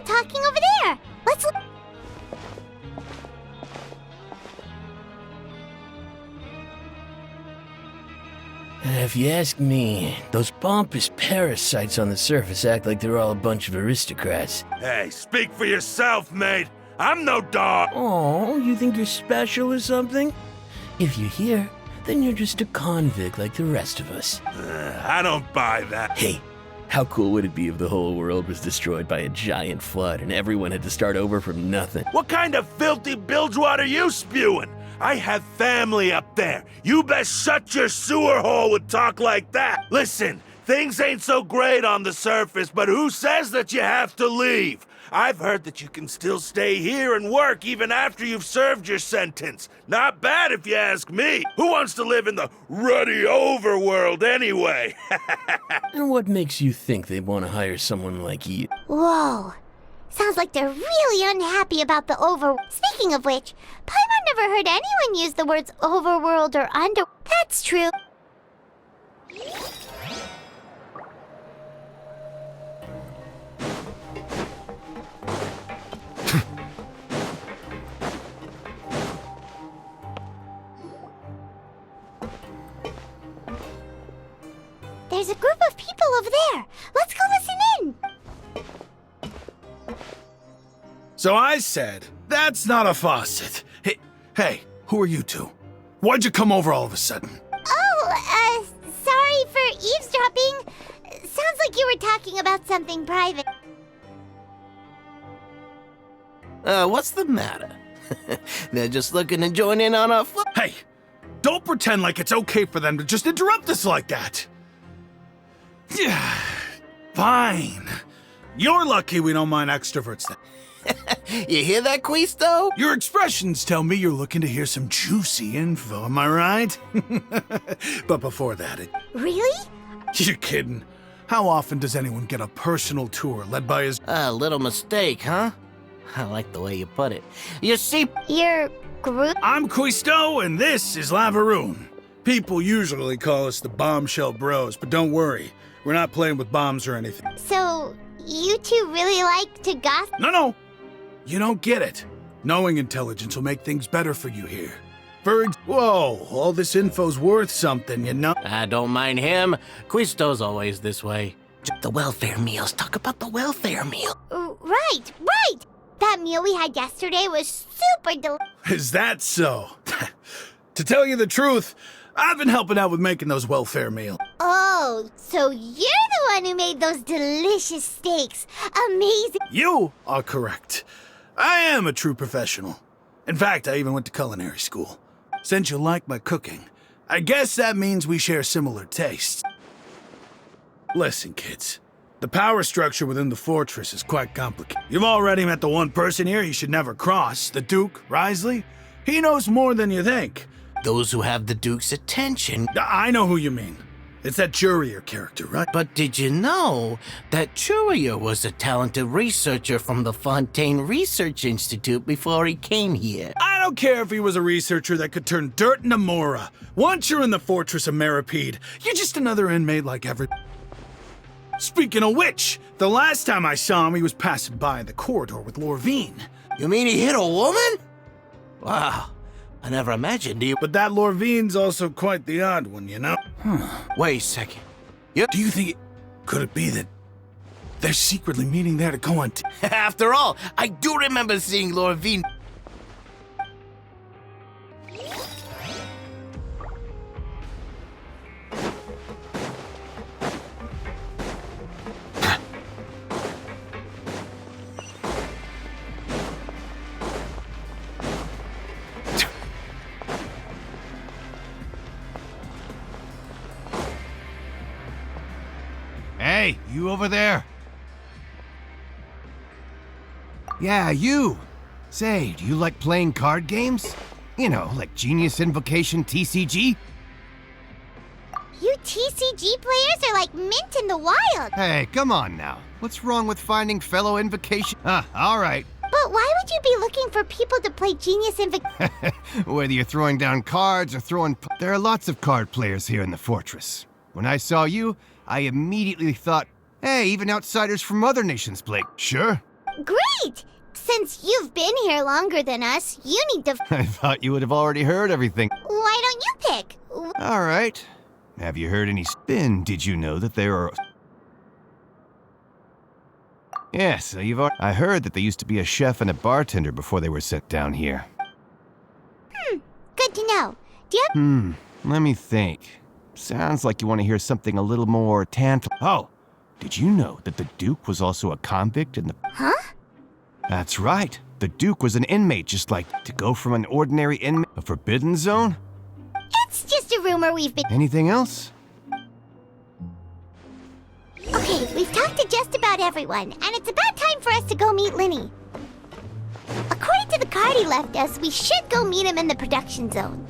talking over there. Let's look. If you ask me, those pompous parasites on the surface act like they're all a bunch of aristocrats. Hey, speak for yourself, mate. I'm no dog. Oh, you think you're special or something? If you're here, then you're just a convict like the rest of us. I don't buy that. Hey, how cool would it be if the whole world was destroyed by a giant flood and everyone had to start over from nothing? What kind of filthy bilge water you spewing? I have family up there. You best shut your sewer hole with talk like that. Listen, things ain't so great on the surface, but who says that you have to leave? I've heard that you can still stay here and work even after you've served your sentence. Not bad if you ask me. Who wants to live in the ruddy overworld anyway? And what makes you think they want to hire someone like you? Whoa. Sounds like they're really unhappy about the over... Speaking of which, Paimon never heard anyone use the words overworld or under... That's true. There's a group of people over there. Let's go listen in. So I said, that's not a faucet. Hey, who are you two? Why'd you come over all of a sudden? Oh, sorry for eavesdropping. Sounds like you were talking about something private. What's the matter? They're just looking to join in on our fun. Hey, don't pretend like it's okay for them to just interrupt us like that. Yeah, fine. You're lucky we don't mind extroverts then. You hear that, Quisto? Your expressions tell me you're looking to hear some juicy info, am I right? But before that, Really? You're kidding. How often does anyone get a personal tour led by his... A little mistake, huh? I like the way you put it. You see... Your group? I'm Quisto, and this is Lavaroon. People usually call us the Bombshell Bros, but don't worry. We're not playing with bombs or anything. So, you two really like to gossip? No. You don't get it. Knowing intelligence will make things better for you here. Whoa, all this info's worth something, you know? I don't mind him. Quisto's always this way. The welfare meals. Talk about the welfare meal. Right. That meal we had yesterday was super delicious. Is that so? To tell you the truth, I've been helping out with making those welfare meals. Oh, so you're the one who made those delicious steaks. Amazing. You are correct. I am a true professional. In fact, I even went to culinary school. Since you like my cooking, I guess that means we share similar tastes. Listen, kids. The power structure within the fortress is quite complicated. You've already met the one person here you should never cross, the Duke, Risley. He knows more than you think. Those who have the Duke's attention. I know who you mean. It's that Jurier character, right? But did you know that Jurier was a talented researcher from the Fontaine Research Institute before he came here? I don't care if he was a researcher that could turn dirt into Mora. Once you're in the Fortress of Meripede, you're just another inmate like every... Speaking of which, the last time I saw him, he was passing by in the corridor with Lorvine. You mean he hit a woman? Wow, I never imagined he... But that Lorvine's also quite the odd one, you know? Wait a second. Do you think could it be that they're secretly meeting there to go on After all, I do remember seeing Lorvine. Hey, you over there? Yeah, you. Say, do you like playing card games? You know, like Genius Invocation TCG? You TCG players are like mint in the wild. Hey, come on now. What's wrong with finding fellow invocation? All right. But why would you be looking for people to play Genius Invocation? Whether you're throwing down cards or throwing... There are lots of card players here in the fortress. When I saw you, I immediately thought, hey, even outsiders from other nations play. Sure. Great! Since you've been here longer than us, you need to... I thought you would have already heard everything. Why don't you pick? All right. Have you heard any spin? Did you know that there are... Yes, I heard that there used to be a chef and a bartender before they were sent down here. Good to know. Do you have... Let me think. Sounds like you want to hear something a little more tantalizing. Oh, did you know that the Duke was also a convict in the... Huh? That's right. The Duke was an inmate, just like to go from an ordinary inmate, a forbidden zone. It's just a rumor we've been... Anything else? Okay, we've talked to just about everyone, and it's about time for us to go meet Linny. According to the card he left us, we should go meet him in the production zone.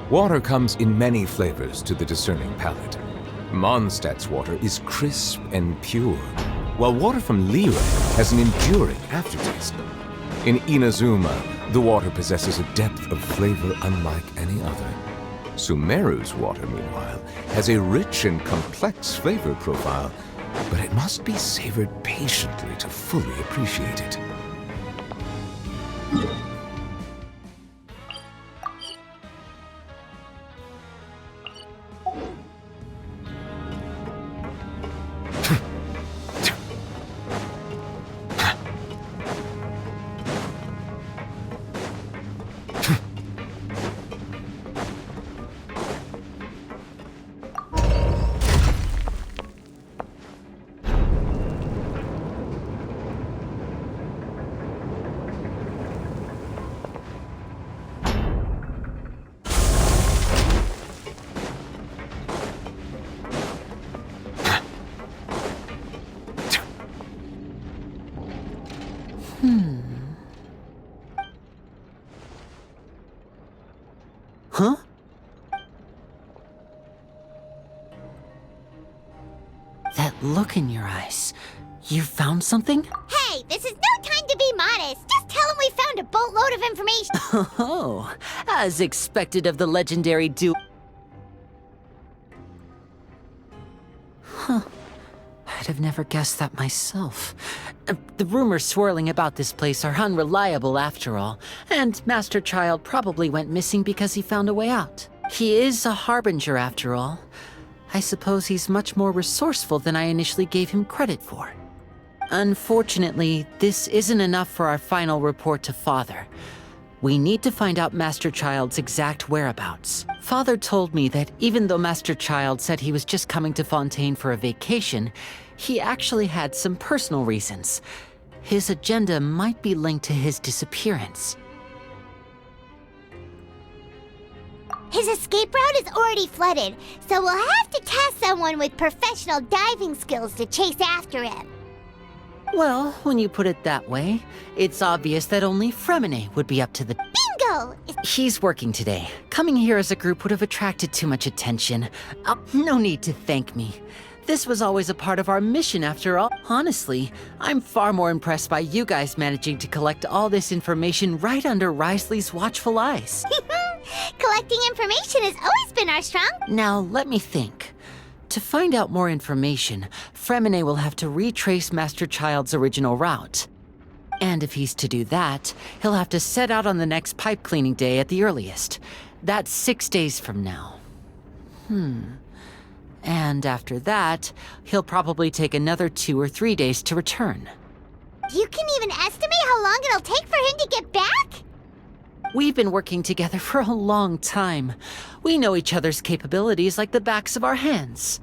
Water comes in many flavors to the discerning palate. Mondstadt's water is crisp and pure, while water from Liyue has an enduring aftertaste. In Inazuma, the water possesses a depth of flavor unlike any other. Sumeru's water, meanwhile, has a rich and complex flavor profile, but it must be savored patiently to fully appreciate it. Huh? That look in your eyes. You found something? Hey, this is no time to be modest. Just tell him we found a boatload of information. Oh, as expected of the legendary Duke. Huh. I'd have never guessed that myself. The rumors swirling about this place are unreliable after all, and Master Child probably went missing because he found a way out. He is a harbinger after all. I suppose he's much more resourceful than I initially gave him credit for. Unfortunately, this isn't enough for our final report to Father. We need to find out Master Child's exact whereabouts. Father told me that even though Master Child said he was just coming to Fontaine for a vacation, he actually had some personal reasons. His agenda might be linked to his disappearance. His escape route is already flooded, so we'll have to task someone with professional diving skills to chase after him. Well, when you put it that way, it's obvious that only Fremine would be up to the... Bingo! He's working today. Coming here as a group would have attracted too much attention. No need to thank me. This was always a part of our mission after all. Honestly, I'm far more impressed by you guys managing to collect all this information right under Risley's watchful eyes. Collecting information has always been our strong... Now, let me think. To find out more information, Fremine will have to retrace Master Child's original route. And if he's to do that, he'll have to set out on the next pipe cleaning day at the earliest. That's 6 days from now. And after that, he'll probably take another 2 or 3 days to return. You can even estimate how long it'll take for him to get back? We've been working together for a long time. We know each other's capabilities like the backs of our hands.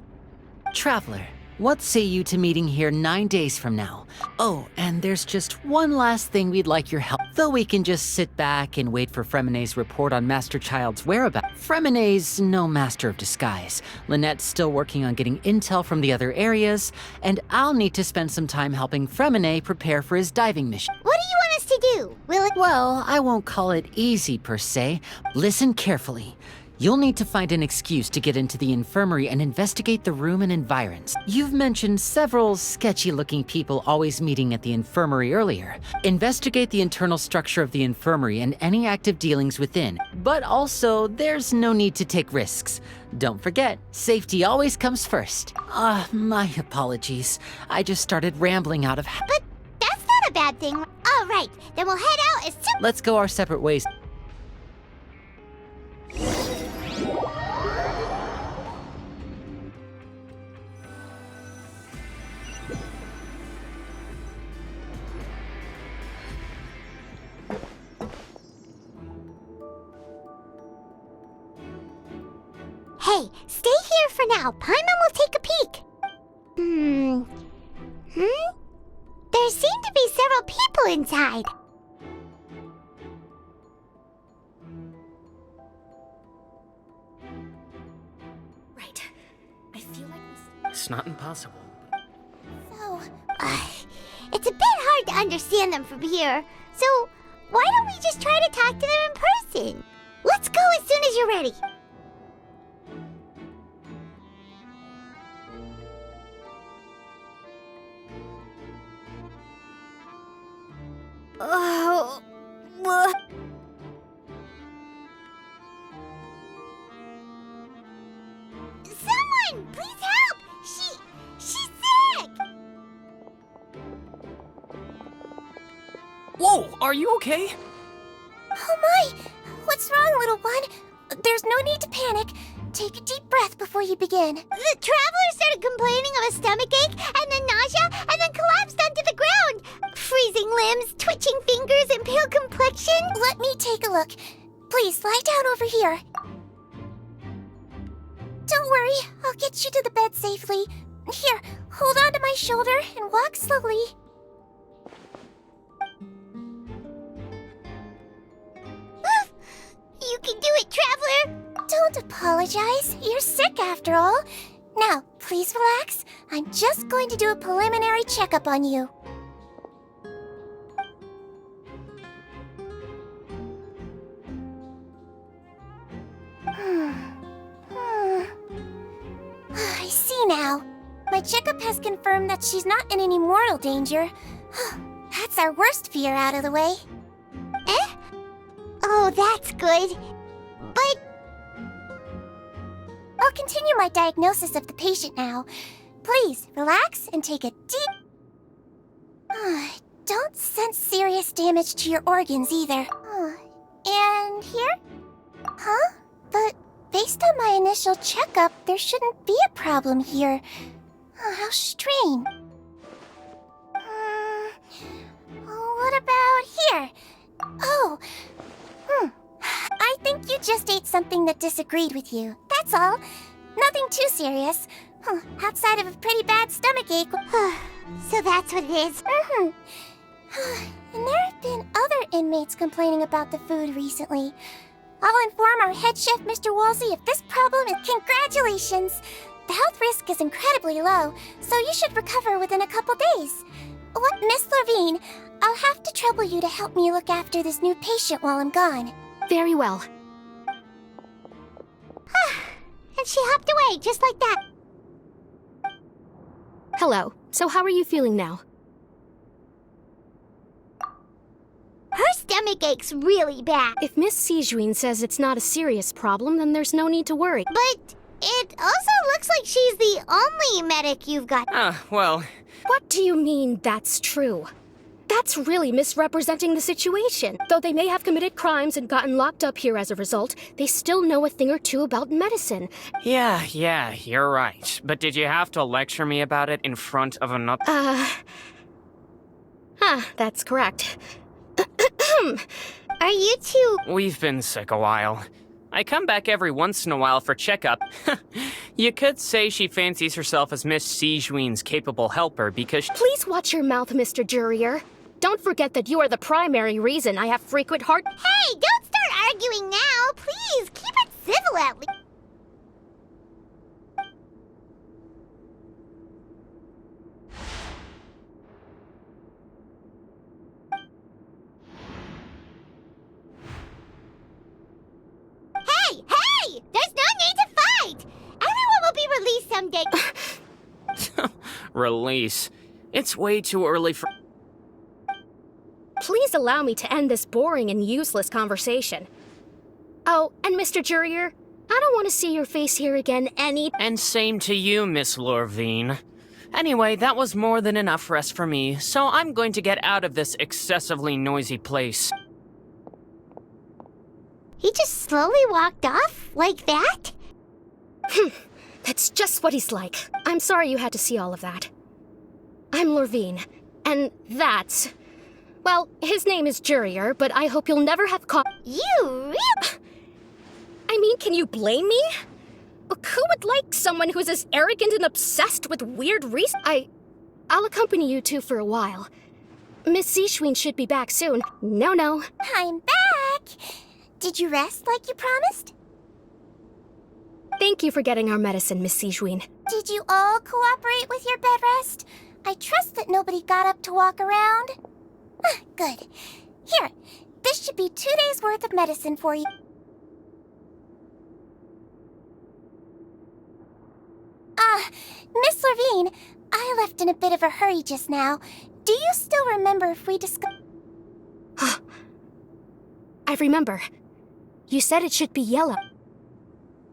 Traveler, what say you to meeting here 9 days from now? Oh, and there's just one last thing we'd like your help. Though we can just sit back and wait for Fremonet's report on Master Child's whereabouts. Fremonet's no master of disguise. Lynette's still working on getting intel from the other areas, and I'll need to spend some time helping Fremonet prepare for his diving mission. What do you want us to do? Will it... Well, I won't call it easy per se. Listen carefully. You'll need to find an excuse to get into the infirmary and investigate the room and environs. You've mentioned several sketchy-looking people always meeting at the infirmary earlier. Investigate the internal structure of the infirmary and any active dealings within. But also, there's no need to take risks. Don't forget, safety always comes first. My apologies. I just started rambling out of... But that's not a bad thing. All right, then we'll head out as soon... Let's go our separate ways. Hey, stay here for now. Paimon will take a peek. There seem to be several people inside. Right. I feel like we... It's not impossible. So, it's a bit hard to understand them from here. So, why don't we just try to talk to them in person? Let's go as soon as you're ready. Oh, someone, please help! She's sick! Whoa, are you okay? Oh my! What's wrong, little one? There's no need to panic. Take a deep breath before you begin. The traveler started complaining of a stomachache, and then nausea, and then collapsed onto the ground. Freezing limbs, twitching fingers, and pale complexion. Let me take a look. Please, lie down over here. Don't worry, I'll get you to the bed safely. Here, hold on to my shoulder and walk slowly. You can do it, traveler! Don't apologize. You're sick after all. Now, please relax. I'm just going to do a preliminary checkup on you. I see now. My checkup has confirmed that she's not in any mortal danger. That's our worst fear out of the way. Eh? Oh, that's good. But... I'll continue my diagnosis of the patient now. Please, relax and take a deep... Don't sense serious damage to your organs either. And here? Huh? But based on my initial checkup, there shouldn't be a problem here. How strange. What about here? Oh, I think you just ate something that disagreed with you. That's all. Nothing too serious. Outside of a pretty bad stomachache. So that's what it is. And there have been other inmates complaining about the food recently. I'll inform our head chef, Mr. Wolsey, if this problem is... Congratulations! The health risk is incredibly low, so you should recover within a couple days. What, Miss Levine, I'll have to trouble you to help me look after this new patient while I'm gone. Very well. And she hopped away, just like that. Hello. So how are you feeling now? Her stomach ache's really bad. If Miss Sijuin says it's not a serious problem, then there's no need to worry. But it also looks like she's the only medic you've got. Well... What do you mean that's true? That's really misrepresenting the situation. Though they may have committed crimes and gotten locked up here as a result, they still know a thing or two about medicine. Yeah, you're right. But did you have to lecture me about it in front of another... That's correct. Are you two... We've been sick a while. I come back every once in a while for checkup. You could say she fancies herself as Miss Sijuin's capable helper because Please watch your mouth, Mr. Jurier. Don't forget that you are the primary reason I have frequent heart... Hey, don't start arguing now! Please, keep it civil at least. Hey! Hey! There's no need to fight! Everyone will be released someday. release. It's way too early for... Please allow me to end this boring and useless conversation. Oh, and Mr. Jurier, I don't want to see your face here again And same to you, Miss Lorvine. Anyway, that was more than enough rest for me, so I'm going to get out of this excessively noisy place. He just slowly walked off like that? That's just what he's like. I'm sorry you had to see all of that. I'm Lorvine, and that's... Well, his name is Jurier, but I hope you'll never have You really... I mean, can you blame me? Who would like someone who's as arrogant and obsessed with weird reasons? I'll accompany you two for a while. Miss Sijuin should be back soon. No. I'm back! Did you rest like you promised? Thank you for getting our medicine, Miss Sijuin. Did you all cooperate with your bed rest? I trust that nobody got up to walk around. Good. Here, this should be 2 days' worth of medicine for you. Miss Lorvine, I left in a bit of a hurry just now. Do you still remember if we discussed... I remember. You said it should be yellow.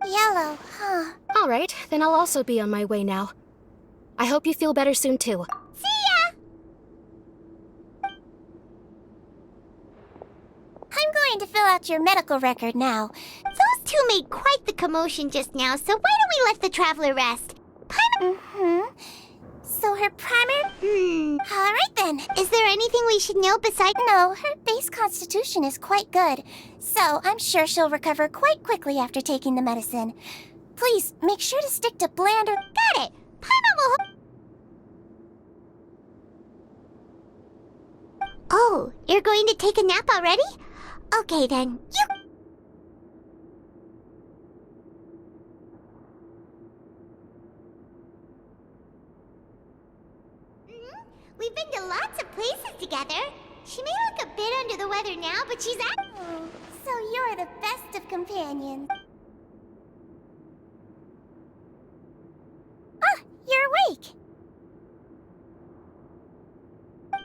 Yellow, huh? All right, then I'll also be on my way now. I hope you feel better soon, too. See ya! I'm going to fill out your medical record now. Those two made quite the commotion just now, so why don't we let the traveler rest? So her primary... All right then. Is there anything we should know besides... No, her base constitution is quite good, so I'm sure she'll recover quite quickly after taking the medicine. Please, make sure to stick to bland or... Got it! Paimon will... Oh, you're going to take a nap already? Okay then, We've been to lots of places together. She may look a bit under the weather now, but she's Oh, so you're the best of companions. Ah, you're awake.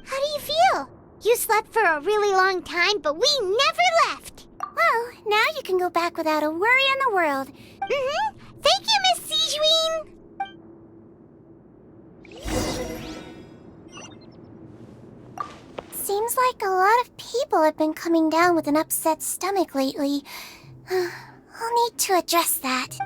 How do you feel? You slept for a really long time, but we never left. Well, now you can go back without a worry in the world. Thank you, Miss Sijuin. Seems like a lot of people have been coming down with an upset stomach lately. I'll need to address that.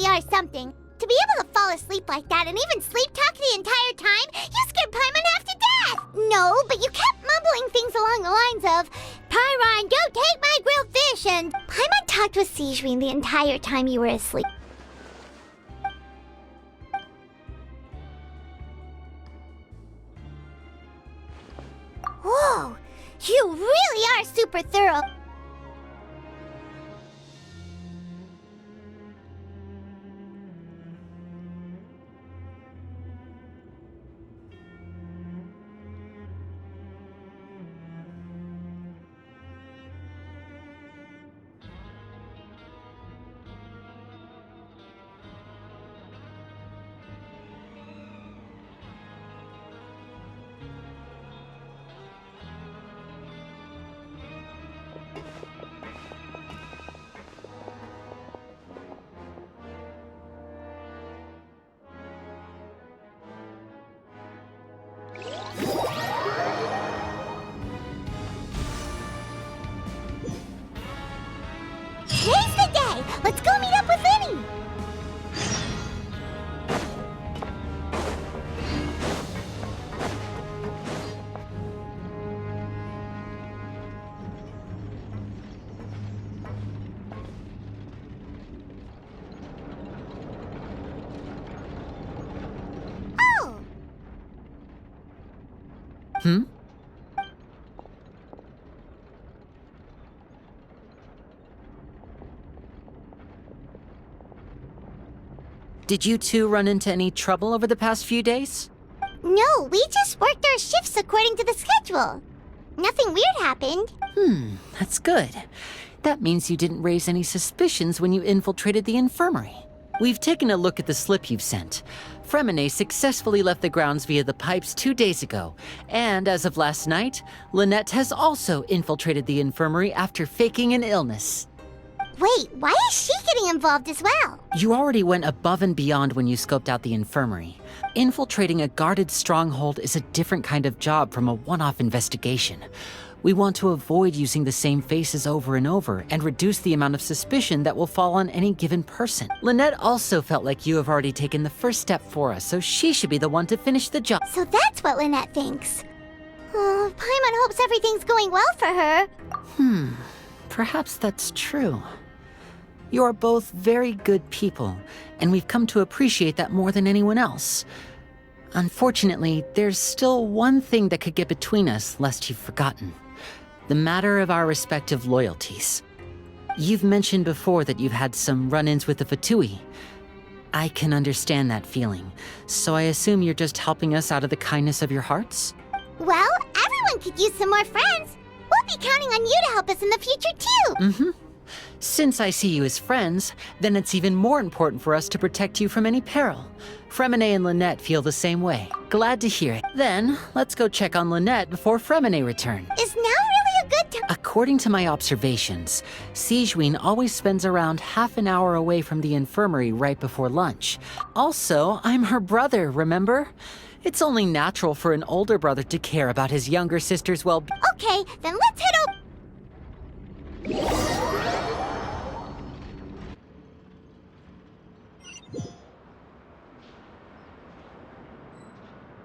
Are something. To be able to fall asleep like that and even sleep talk the entire time, you scared Paimon half to death! No, but you kept mumbling things along the lines of, Pyron, go take my grilled fish, and Paimon talked with Sijuin the entire time you were asleep. Whoa! You really are super thorough! Did you two run into any trouble over the past few days? No, we just worked our shifts according to the schedule. Nothing weird happened. That's good. That means you didn't raise any suspicions when you infiltrated the infirmary. We've taken a look at the slip you've sent. Fremine successfully left the grounds via the pipes 2 days ago, and as of last night, Lynette has also infiltrated the infirmary after faking an illness. Wait, why is she getting involved as well? You already went above and beyond when you scoped out the infirmary. Infiltrating a guarded stronghold is a different kind of job from a one-off investigation. We want to avoid using the same faces over and over and reduce the amount of suspicion that will fall on any given person. Lynette also felt like you have already taken the first step for us, so she should be the one to finish the job. So that's what Lynette thinks. Oh, Paimon hopes everything's going well for her. Perhaps that's true. You are both very good people, and we've come to appreciate that more than anyone else. Unfortunately, there's still one thing that could get between us, lest you've forgotten. The matter of our respective loyalties. You've mentioned before that you've had some run-ins with the Fatui. I can understand that feeling, so I assume you're just helping us out of the kindness of your hearts? Well, everyone could use some more friends. We'll be counting on you to help us in the future, too. Since I see you as friends, then it's even more important for us to protect you from any peril. Fremine and Lynette feel the same way. Glad to hear it. Then, let's go check on Lynette before Fremine return. Is now really a good time? According to my observations, Sigewinne always spends around half an hour away from the infirmary right before lunch. Also, I'm her brother, remember? It's only natural for an older brother to care about his younger sister's well-being. Okay, then let's head over.